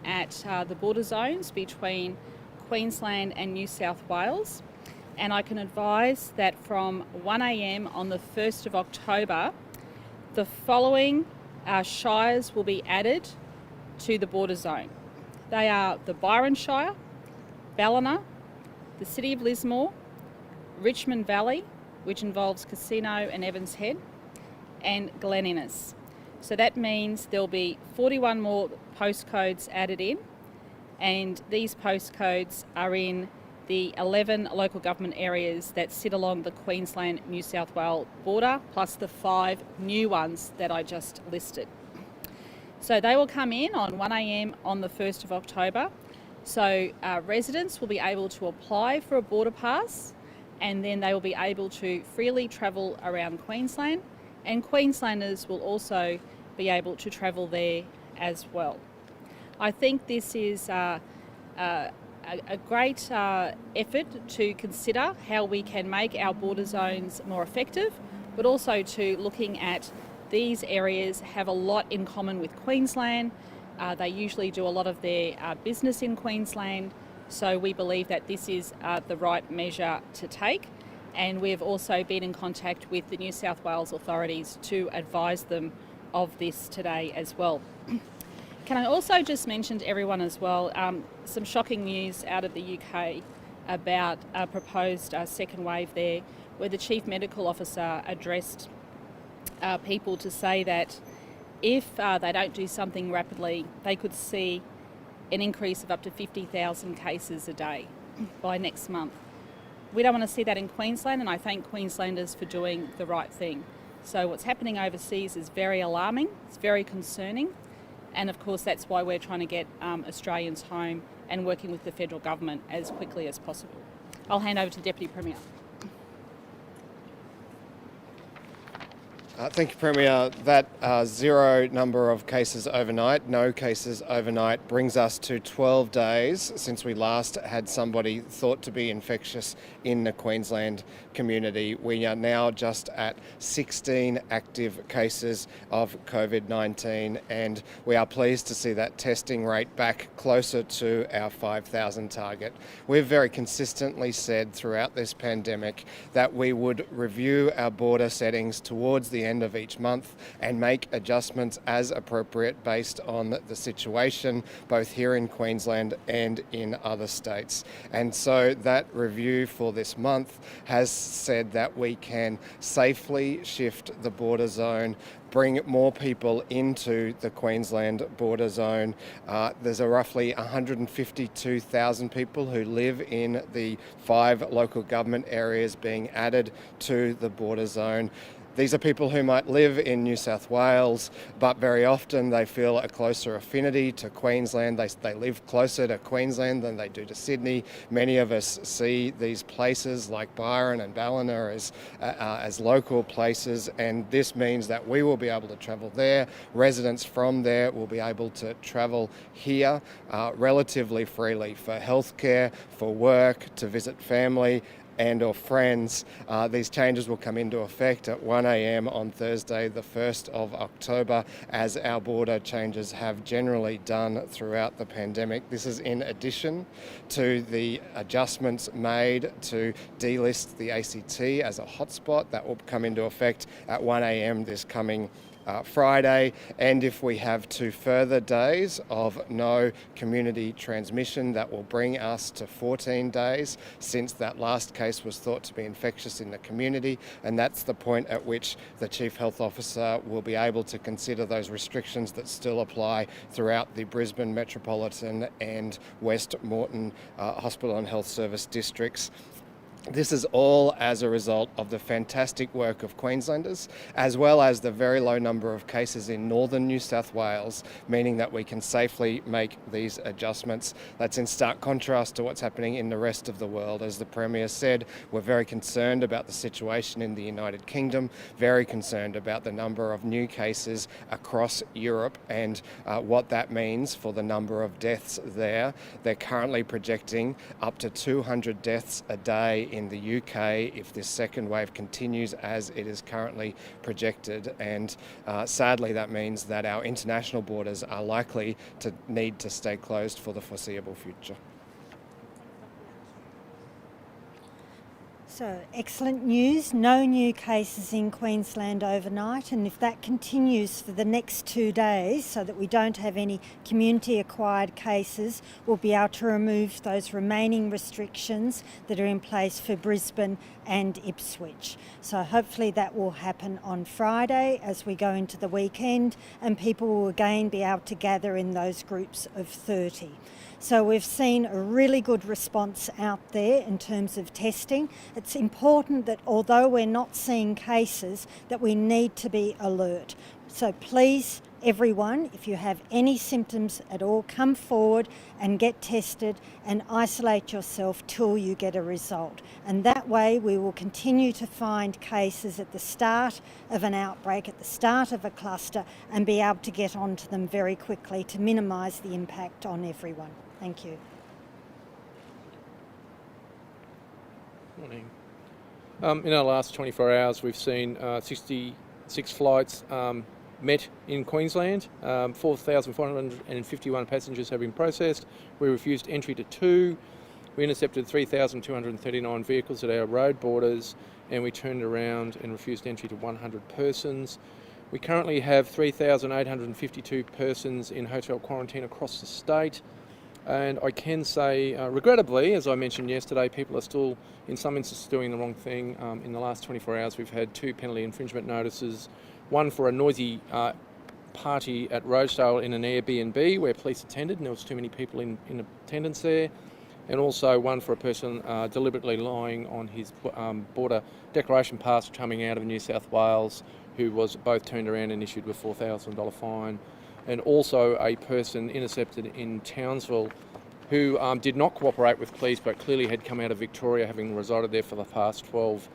at the border zones between Queensland and New South Wales, and I can advise that from 1 a.m. on the 1st of October, the following shires will be added to the border zone. They are the Byron Shire, Ballina, the City of Lismore, Richmond Valley, which involves Casino and Evans Head, and Glen Innes. So that means there'll be 41 more postcodes added in, and these postcodes are in the 11 local government areas that sit along the Queensland-New South Wales border, plus the 5 new ones that I just listed. So they will come in on 1 a.m. on the 1st of October. So residents will be able to apply for a border pass, and then they will be able to freely travel around Queensland, and Queenslanders will also be able to travel there as well. I think this is a great effort to consider how we can make our border zones more effective, but also to looking at these areas have a lot in common with Queensland. They usually do a lot of their business in Queensland, so we believe that this is the right measure to take, and we've also been in contact with the New South Wales authorities to advise them of this today as well. Can I also just mention to everyone as well some shocking news out of the UK about a proposed second wave there, where the Chief Medical Officer addressed people to say that if they don't do something rapidly, they could see an increase of up to 50,000 cases a day by next month. We don't want to see that in Queensland, and I thank Queenslanders for doing the right thing. So what's happening overseas is very alarming, it's very concerning, and of course that's why we're trying to get Australians home and working with the federal government as quickly as possible. I'll hand over to the Deputy Premier. Thank you, Premier. That zero number of cases overnight, no cases overnight, brings us to 12 days since we last had somebody thought to be infectious in the Queensland community. We are now just at 16 active cases of COVID-19, and we are pleased to see that testing rate back closer to our 5,000 target. We've very consistently said throughout this pandemic that we would review our border settings towards the end of each month and make adjustments as appropriate based on the situation both here in Queensland and in other states. And so that review for this month has said that we can safely shift the border zone, bring more people into the Queensland border zone. There's a roughly 152,000 people who live in the 5 local government areas being added to the border zone. These are people who might live in New South Wales, but very often they feel a closer affinity to Queensland. They live closer to Queensland than they do to Sydney. Many of us see these places like Byron and Ballina as local places, and this means that we will be able to travel there. Residents from there will be able to travel here relatively freely for healthcare, for work, to visit family and or friends. These changes will come into effect at 1 a.m. on Thursday, the 1st of October, as our border changes have generally done throughout the pandemic. This is in addition to the adjustments made to delist the ACT as a hotspot that will come into effect at 1 a.m. this coming Friday, and if we have 2 further days of no community transmission, that will bring us to 14 days since that last case was thought to be infectious in the community, and that's the point at which the Chief Health Officer will be able to consider those restrictions that still apply throughout the Brisbane Metropolitan and West Moreton Hospital and Health Service districts. This is all as a result of the fantastic work of Queenslanders, as well as the very low number of cases in northern New South Wales, meaning that we can safely make these adjustments. That's in stark contrast to what's happening in the rest of the world. As the Premier said, we're very concerned about the situation in the United Kingdom, very concerned about the number of new cases across Europe and what that means for the number of deaths there. They're currently projecting up to 200 deaths a day in the UK if this second wave continues as it is currently projected. And sadly, that means that our international borders are likely to need to stay closed for the foreseeable future. So excellent news, no new cases in Queensland overnight, and if that continues for the next 2 days so that we don't have any community acquired cases, we'll be able to remove those remaining restrictions that are in place for Brisbane and Ipswich. So hopefully that will happen on Friday as we go into the weekend, and people will again be able to gather in those groups of 30. So we've seen a really good response out there in terms of testing. It's important that although we're not seeing cases, that we need to be alert. So please, everyone, if you have any symptoms at all, come forward and get tested and isolate yourself till you get a result. And that way we will continue to find cases at the start of an outbreak, at the start of a cluster, and be able to get onto them very quickly to minimise the impact on everyone. Thank you. Morning. In our last 24 hours, we've seen 66 flights met in Queensland. 4,451 passengers have been processed. We refused entry to 2. We intercepted 3,239 vehicles at our road borders, and we turned around and refused entry to 100 persons. We currently have 3,852 persons in hotel quarantine across the state. And I can say, regrettably, as I mentioned yesterday, people are still, in some instances, doing the wrong thing. In the last 24 hours, we've had 2 penalty infringement notices, one for a noisy party at Rosedale in an Airbnb where police attended and there was too many people in attendance there, and also one for a person deliberately lying on his border declaration pass coming out of New South Wales, who was both turned around and issued with $4,000 fine. And also a person intercepted in Townsville who did not cooperate with police but clearly had come out of Victoria, having resided there for the past 12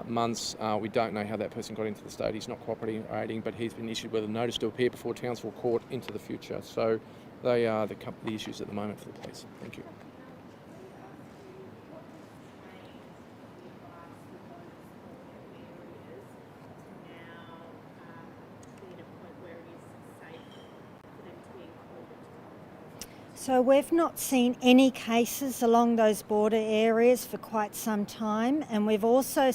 months. We don't know how that person got into the state. He's not cooperating, but he's been issued with a notice to appear before Townsville Court into the future. So they are the issues at the moment for the police. Thank you. So we've not seen any cases along those border areas for quite some time, and we've also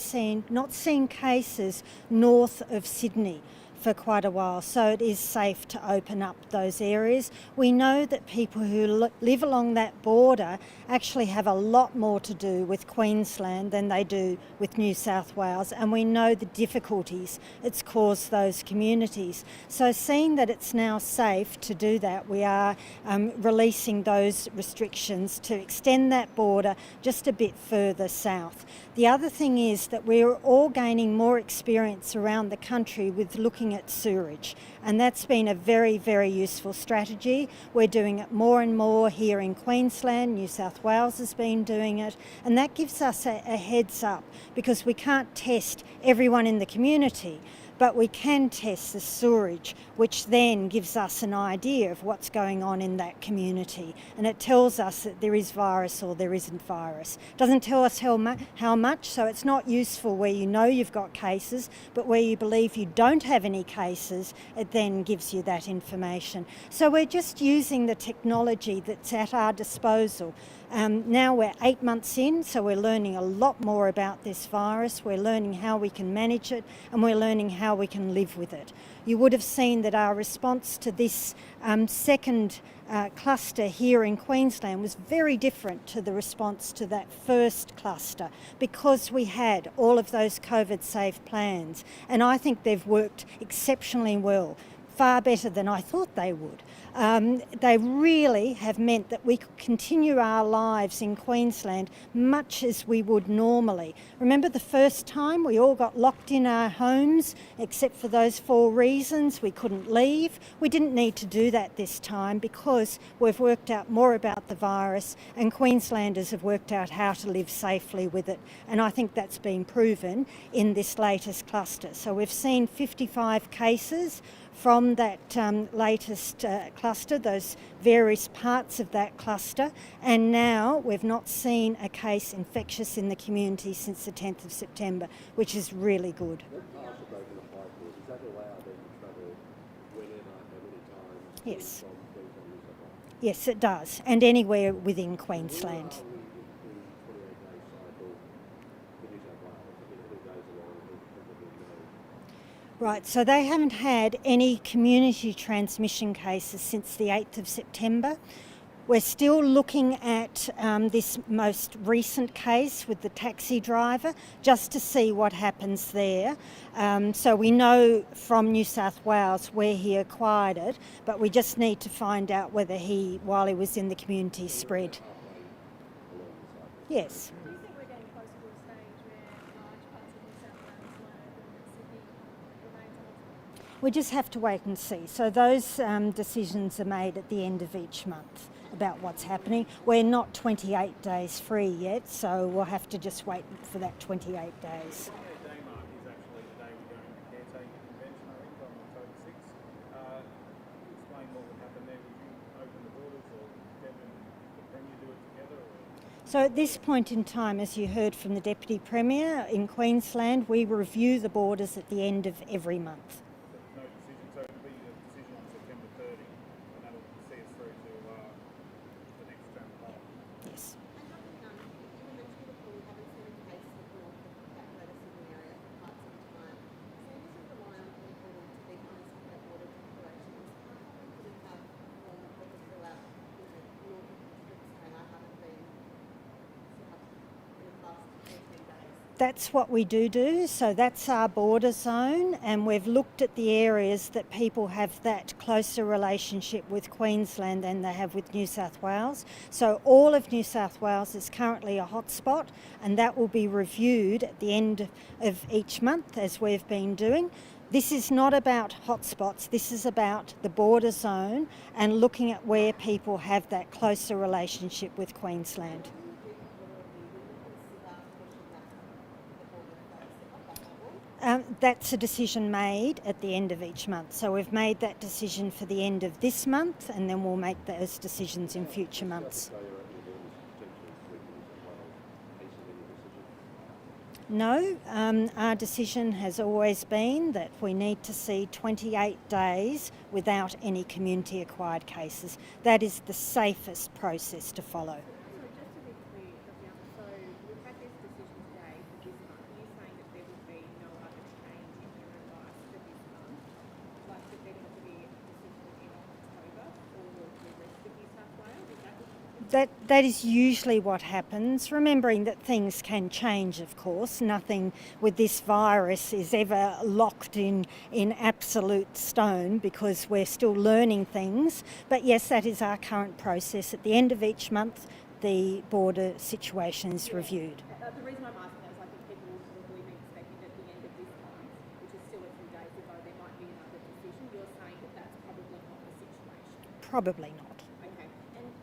not seen cases north of Sydney for quite a while, so it is safe to open up those areas. We know that people who live along that border actually have a lot more to do with Queensland than they do with New South Wales, and we know the difficulties it's caused those communities. So seeing that it's now safe to do that, we are releasing those restrictions to extend that border just a bit further south. The other thing is that we're all gaining more experience around the country with looking at sewerage, and that's been a very, very useful strategy. We're doing it more and more here in Queensland. New South Wales has been doing it, and that gives us a heads up, because we can't test everyone in the community, but we can test the sewerage, which then gives us an idea of what's going on in that community. And it tells us that there is virus or there isn't virus. It doesn't tell us how much, so it's not useful where you know you've got cases, but where you believe you don't have any cases, it then gives you that information. So we're just using the technology that's at our disposal. Now we're 8 months in, so we're learning a lot more about this virus. We're learning how we can manage it, and we're learning how we can live with it. You would have seen that our response to this second cluster here in Queensland was very different to the response to that first cluster, because we had all of those COVID-safe plans, and I think they've worked exceptionally well, far better than I thought they would. They really have meant that we could continue our lives in Queensland much as we would normally. Remember the first time we all got locked in our homes, except for those 4 reasons we couldn't leave? We didn't need to do that this time, because we've worked out more about the virus, and Queenslanders have worked out how to live safely with it. And I think that's been proven in this latest cluster. So we've seen 55 cases from that latest cluster, those various parts of that cluster, and now we've not seen a case infectious in the community since the 10th of September, which is really good. Yes. Yes, it does, and anywhere within Queensland. Right, so they haven't had any community transmission cases since the 8th of September. We're still looking at this most recent case with the taxi driver just to see what happens there. So we know from New South Wales where he acquired it, but we just need to find out whether he, while he was in the community, spread. Yes. Do you think we're getting closer to a stage where large parts of New South Wales and Sydney remains a hotspot? We just have to wait and see. So those decisions are made at the end of each month about what's happening. We're not 28 days free yet, so we'll have to just wait for that 28 days. Day mark is actually the day we're going to the caretaking convention, I think, on October 6th. Explain what would happen there. Would you open the borders, or Deb and the Premier do it together? Or? So at this point in time, as you heard from the Deputy Premier in Queensland, we review the borders at the end of every month. No decision, so it'll be a decision on September 30, and that'll see us through to the next term. Yes. That's what we do. So that's our border zone, and we've looked at the areas that people have that closer relationship with Queensland than they have with New South Wales. So all of New South Wales is currently a hotspot, and that will be reviewed at the end of each month, as we've been doing. This is not about hotspots, this is about the border zone and looking at where people have that closer relationship with Queensland. That's a decision made at the end of each month. So we've made that decision for the end of this month, and then we'll make those decisions in future months. No, our decision has always been that we need to see 28 days without any community acquired cases. That is the safest process to follow. So just to be clear, Dr. so we've had this decision today for this month. Are you saying that there would be no other change in your advice for this month? Like that there needs to be a decision in October for the rest of New South Wales? Is that what That is usually what happens, remembering that things can change, of course. Nothing with this virus is ever locked in absolute stone because we're still learning things. But yes, that is our current process. At the end of each month, the border situation is reviewed. the reason I'm asking that is I think people will probably be expecting at the end of this month, which is still a few days ago, there might be another decision. You're saying that that's probably not the situation. Probably not. Okay.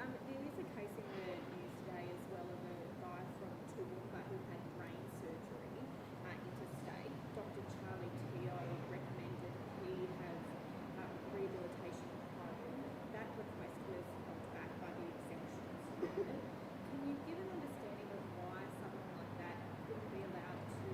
And there is a case in the news today as well of a guy from Toowoomba who had brain surgery interstate. Dr. Charlie Teo recommended he have rehabilitation at home. That request was knocked back by the exemptions department. Can you give an understanding of why someone like that wouldn't be allowed to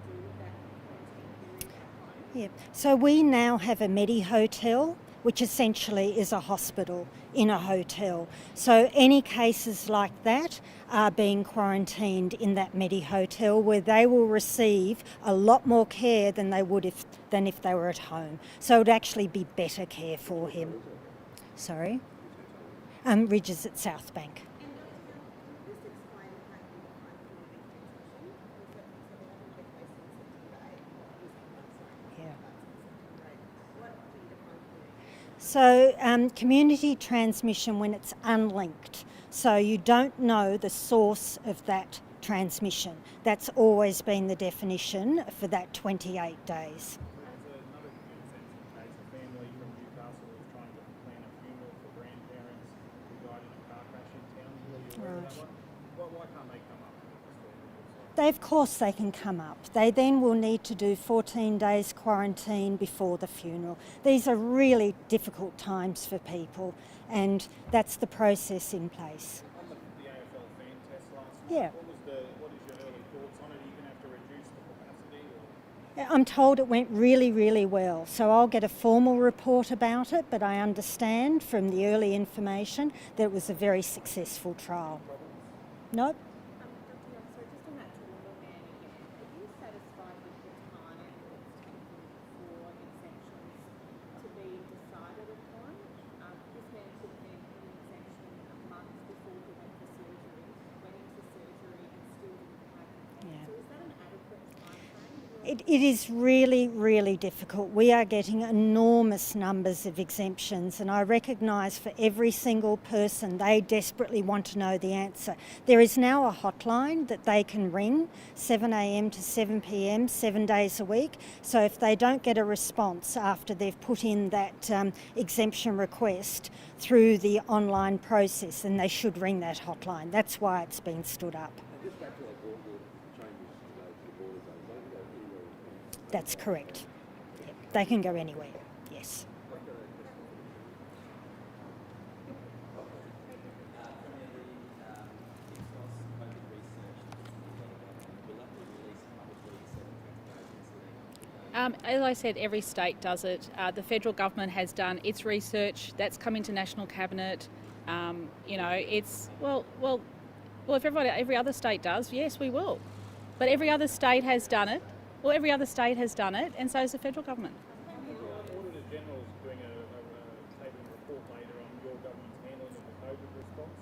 do that quarantine period at home? Yeah. So we now have a Medi Hotel, which essentially is a hospital in a hotel. So any cases like that are being quarantined in that Medi Hotel, where they will receive a lot more care than they would if they were at home. So it would actually be better care for him. Sorry? Ridges at South Bank. And can you just explain how you define community transmission? Yeah. What do you define community? So community transmission when it's unlinked. So you don't know the source of that transmission. That's always been the definition for that 28 days. There's another sensitive case. A family from Newcastle was trying to plan a funeral for grandparents who died in a car crash in town. Are you aware of that one? Why can't they come up with this? Of course they can come up. They then will need to do 14 days quarantine before the funeral. These are really difficult times for people, and that's the process in place. On the AFL fan test last night, Yeah. what is your early thoughts on it? Are you going to have to reduce the capacity? Or? I'm told it went really, really well, so I'll get a formal report about it, but I understand from the early information that it was a very successful trial. Nope. Dr. Young, sorry, just on that trauma ban again, are you satisfied with the time it's taken for exemptions to be decided upon? This man took an exemption a month before he went for surgery, went into surgery and still didn't have it. Yeah. So is that an adequate time frame? It is really, really difficult. We are getting enormous numbers of exemptions, and I recognise for every single person they desperately want to know the answer. There is now a hotline that they can ring 7 a.m. to 7 p.m. 7 days a week. So if they don't get a response after they've put in that exemption request through the online process, then they should ring that hotline. That's why it's been stood up. That's correct. Yep. They can go anywhere, yes. As I said, every state does it. The federal government has done its research. That's come into National Cabinet. It's if every other state does, yes, we will. But every other state has done it. Well, every other state has done it, and so has the federal government. Auditor General's doing a tabling report later on your government's handling of the COVID response.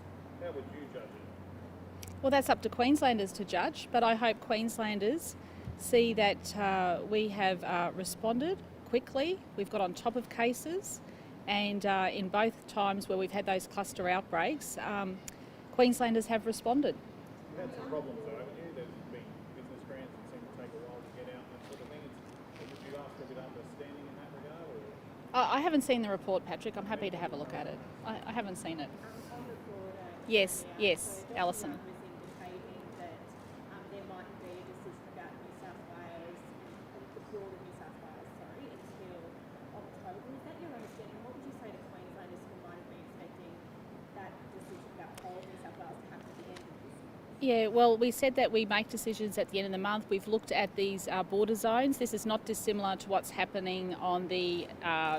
How would you judge it? Well, that's up to Queenslanders to judge, but I hope Queenslanders see that we have responded quickly. We've got on top of cases, and in both times where we've had those cluster outbreaks, Queenslanders have responded. You've had some problems though, haven't you? There's been business grants that seem to take a while to get out and that sort of thing. Would you ask for a bit of understanding in that regard? Or? I haven't seen the report, Patrick. I'm happy to have a look at it. I haven't seen it. On the broader Yes, area, yes, so Dr. Alison. Young was indicating that there might be a decision about New South Wales, the broader New South Wales, until October. Is that your understanding? What would you say to Queenslanders who might have been expecting that decision about whole New South Wales to happen at the end of this month? Yeah, well, we said that we make decisions at the end of the month. We've looked at these border zones. This is not dissimilar to what's happening on the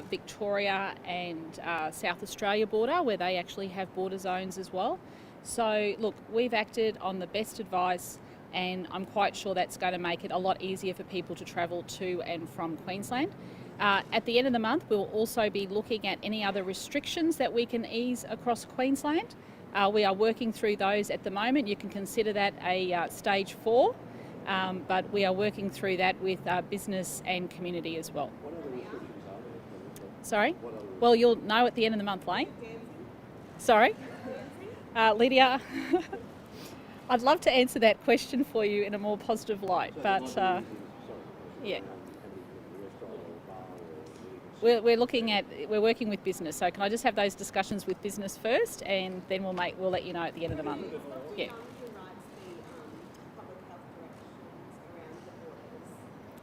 Victoria and South Australia border, where they actually have border zones as well. So, look, we've acted on the best advice, and I'm quite sure that's going to make it a lot easier for people to travel to and from Queensland. At the end of the month, we'll also be looking at any other restrictions that we can ease across Queensland. We are working through those at the moment. You can consider that a stage 4, but we are working through that with business and community as well. What other restrictions are there? Sorry? Well, you'll know at the end of the month, Lane. Sorry? Lydia, I'd love to answer that question for you in a more positive light, but yeah. We're working with business. So can I just have those discussions with business first, and then we'll let you know at the end of the month. Yeah.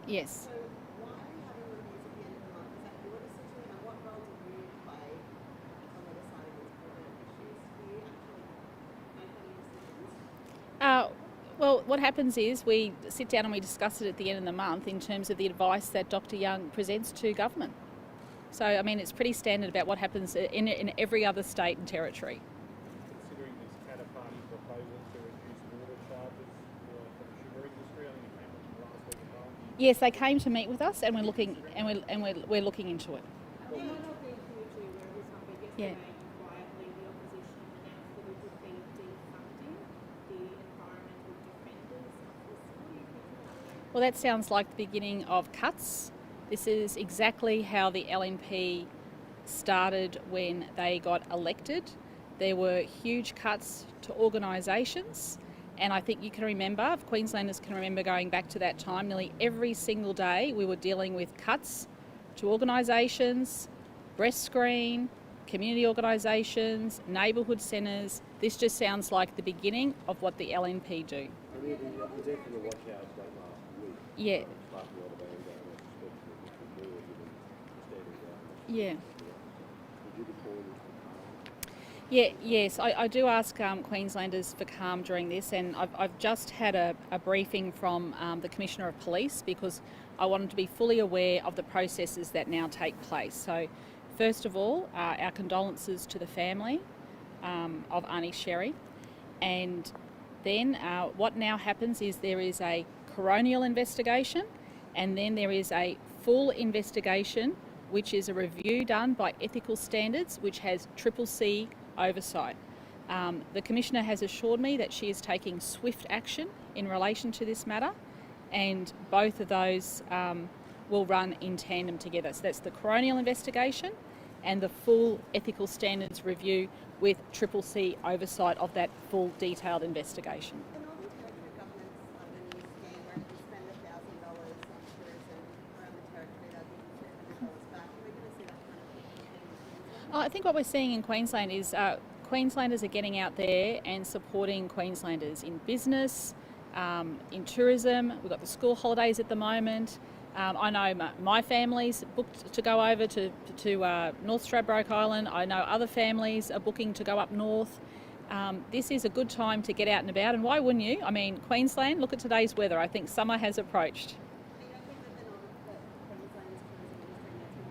Yes. Well, what happens is we sit down and we discuss it at the end of the month in terms of the advice that Dr. Young presents to government. So, I mean, it's pretty standard about what happens in every other state and territory. Considering this Katter Party proposal to reduce water charges for the sugar industry, I think it came up last week at home. Yes, they came to meet with us, and we're looking we're looking into it. There might not be hugely where it was not big Yeah. yesterday. Quietly, the opposition announced that it would be defunding the environmental defenders office. What do you think about that? Well, that sounds like the beginning of cuts. This is exactly how the LNP started when they got elected. There were huge cuts to organisations, and I think you can remember, if Queenslanders can remember going back to that time, nearly every single day we were dealing with cuts to organisations, breast screen, community organisations, neighbourhood centres. This just sounds like the beginning of what the LNP do. mean, the death in the watch house late last week. Yeah. Sparked a lot of anger, and I suspect that this was more given the standing ground. Yeah. Would you be calling this for calm? Yes, I do ask Queenslanders for calm during this, and I've just had a briefing from the Commissioner of Police because I want them to be fully aware of the processes that now take place. So, first of all, our condolences to the family of Auntie Sherry, and then what now happens is there is a coronial investigation, and then there is a full investigation, which is a review done by Ethical Standards, which has CCC oversight. The Commissioner has assured me that she is taking swift action in relation to this matter, and both of those will run in tandem together. So that's the coronial investigation and the full Ethical Standards review with CCC oversight of that full detailed investigation. The Northern Territory government's on the new scheme where if you spend $1,000 on tourism around the territory, they'll give you $700 back. Are we going to see that kind of thing? I think what we're seeing in Queensland is Queenslanders are getting out there and supporting Queenslanders in business, in tourism. We've got the school holidays at the moment. I know my family's booked to go over to North Stradbroke Island. I know other families are booking to go up north. This is a good time to get out and about, and why wouldn't you? I mean, Queensland, look at today's weather. I think summer has approached. Do you think that the Queensland's tourism industry needs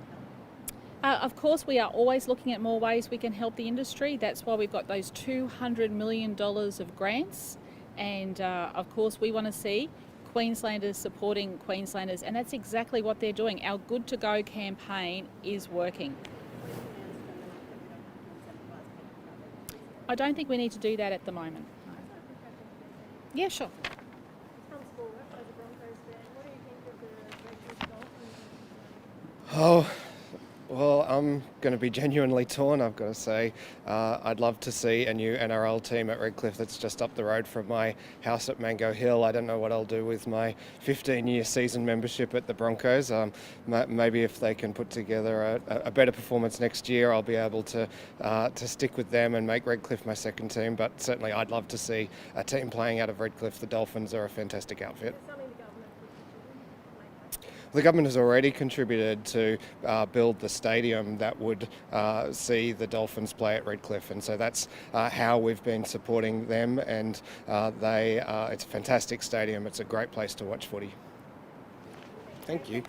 to help? Of course, we are always looking at more ways we can help the industry. That's why we've got those $200 million of grants. And of course, we want to see Queenslanders supporting Queenslanders, and that's exactly what they're doing. Our Good to Go campaign is working. I don't think we need to do that at the moment. Yeah, sure. From school, as a Broncos fan, what do you think of the Redcliffe Dolphins? Oh, well, I'm going to be genuinely torn, I've got to say. I'd love to see a new NRL team at Redcliffe that's just up the road from my house at Mango Hill. I don't know what I'll do with my 15-year season membership at the Broncos. Maybe if they can put together a better performance next year, I'll be able to stick with them and make Redcliffe my second team. But certainly I'd love to see a team playing out of Redcliffe. The Dolphins are a fantastic outfit. The government has already contributed to build the stadium that would see the Dolphins play at Redcliffe, and so that's how we've been supporting them. And it's a fantastic stadium. It's a great place to watch footy. Thank you.